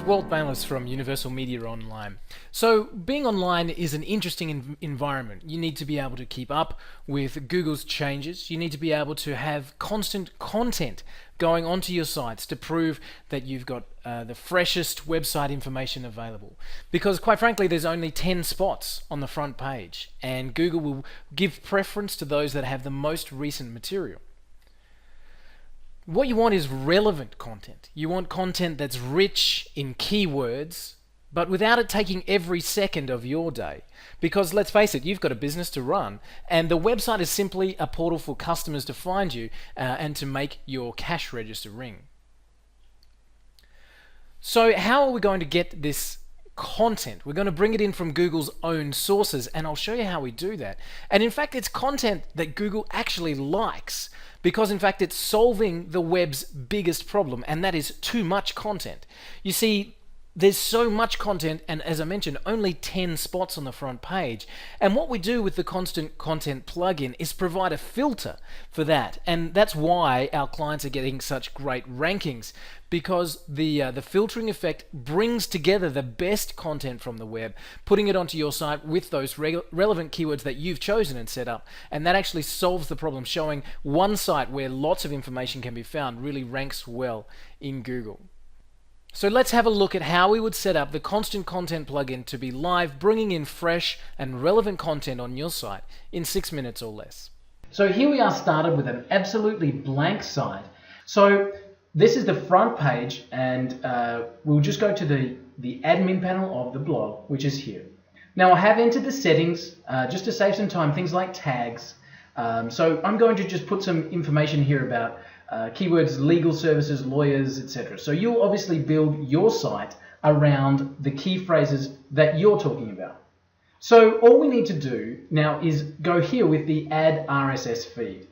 Walt Bayless from Universal Media Online. So, being online is an interesting environment. You need to be able to keep up with Google's changes. You need to be able to have constant content going onto your sites to prove that you've got the freshest website information available. Because quite frankly, there's only 10 spots on the front page, and Google will give preference to those that have the most recent material. What you want is relevant content. You want content that's rich in keywords, but without it taking every second of your day. Because let's face it, you've got a business to run, and the website is simply a portal for customers to find you and to make your cash register ring. So how are we going to get this content? We're going to bring it in from Google's own sources, and I'll show you how we do that. And in fact, it's content that Google actually likes, because in fact it's solving the web's biggest problem, and that is too much content. You see, there's so much content, and as I mentioned, only 10 spots on the front page. And what we do with the Constant Content plugin is provide a filter for that, and that's why our clients are getting such great rankings, because the filtering effect brings together the best content from the web, putting it onto your site with those relevant keywords that you've chosen and set up, and that actually solves the problem, showing one site where lots of information can be found really ranks well in Google. So let's have a look at how we would set up the Constant Content plugin to be live, bringing in fresh and relevant content on your site in 6 minutes or less. So here we are started with an absolutely blank site. So this is the front page, and we'll just go to the admin panel of the blog, which is here. Now I have entered the settings just to save some time, things like tags. So I'm going to just put some information here about keywords, legal services, lawyers, etc. So you'll obviously build your site around the key phrases that you're talking about. So all we need to do now is go here with the Add RSS feed.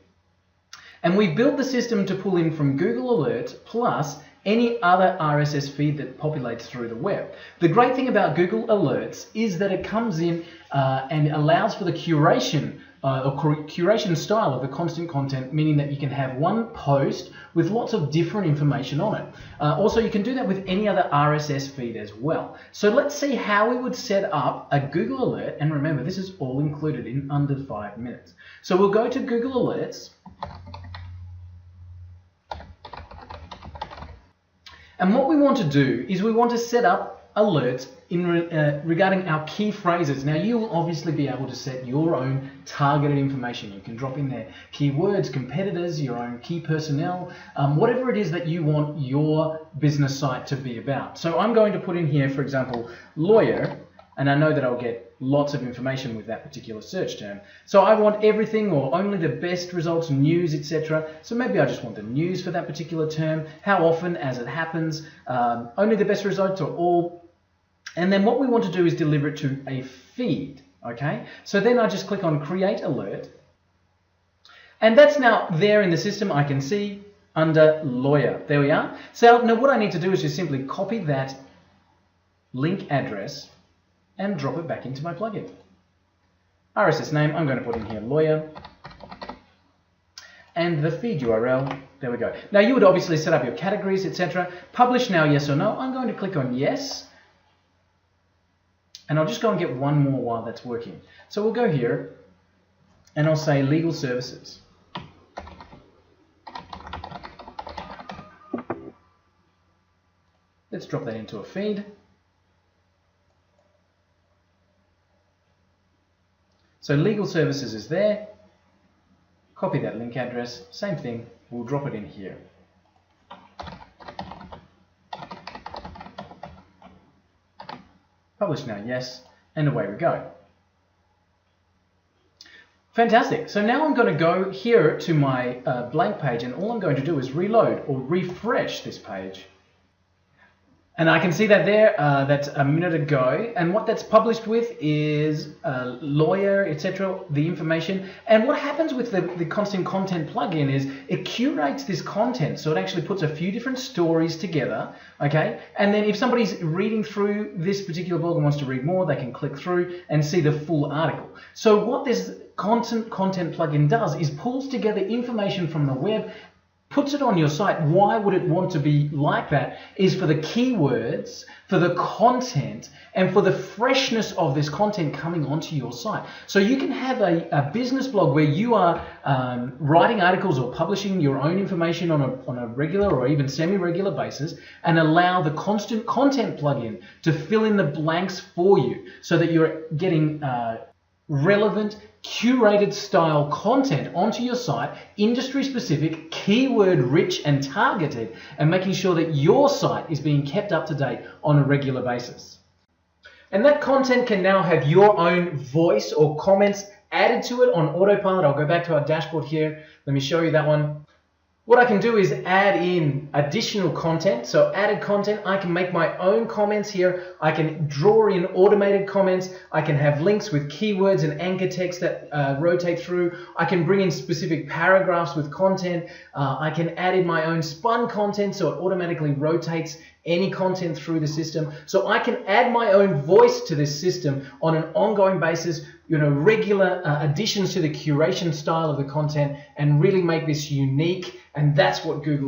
And we built the system to pull in from Google Alerts plus any other RSS feed that populates through the web. The great thing about Google Alerts is that it comes in and allows for the curation curation style of the constant content, meaning that you can have one post with lots of different information on it. Also, you can do that with any other RSS feed as well. So let's see how we would set up a Google Alert, and remember, this is all included in under 5 minutes. So we'll go to Google Alerts, and what we want to do is we want to set up alerts regarding our key phrases. Now you will obviously be able to set your own targeted information. You can drop in there keywords, competitors, your own key personnel, whatever it is that you want your business site to be about. So I'm going to put in here, for example, lawyer, and I know that I'll get lots of information with that particular search term. So I want everything or only the best results, news, etc. So maybe I just want the news for that particular term, how often, as it happens, only the best results, or all. And then what we want to do is deliver it to a feed, okay? So then I just click on Create Alert, and that's now there in the system. I can see under Lawyer. There we are. So now what I need to do is just simply copy that link address and drop it back into my plugin. RSS name, I'm going to put in here Lawyer, and the feed URL, there we go. Now you would obviously set up your categories, etc. Publish now, yes or no. I'm going to click on yes. And I'll just go and get one more while that's working. So we'll go here, and I'll say legal services. Let's drop that into a feed. So legal services is there. Copy that link address. Same thing. We'll drop it in here. Publish now, yes, and away we go. Fantastic. So now I'm going to go here to my blank page, and all I'm going to do is reload or refresh this page. And I can see that there, that's a minute ago, and what that's published with is lawyer, etc., the information. And what happens with the Constant Content plugin is it curates this content, so it actually puts a few different stories together, okay? And then if somebody's reading through this particular blog and wants to read more, they can click through and see the full article. So what this Constant Content plugin does is pulls together information from the web puts it on your site, why would it want to be like that? Is for the keywords, for the content, and for the freshness of this content coming onto your site. So you can have a business blog where you are writing articles or publishing your own information on a regular or even semi-regular basis, and allow the constant content plugin to fill in the blanks for you so that you're getting relevant, curated style content onto your site, industry specific, keyword rich and targeted, and making sure that your site is being kept up to date on a regular basis. And that content can now have your own voice or comments added to it on autopilot. I'll go back to our dashboard here. Let me show you that one. What I can do is add in additional content. So added content, I can make my own comments here. I can draw in automated comments. I can have links with keywords and anchor text that rotate through. I can bring in specific paragraphs with content. I can add in my own spun content so it automatically rotates any content through the system. So I can add my own voice to this system on an ongoing basis, regular additions to the curation style of the content, and really make this unique. And that's what Google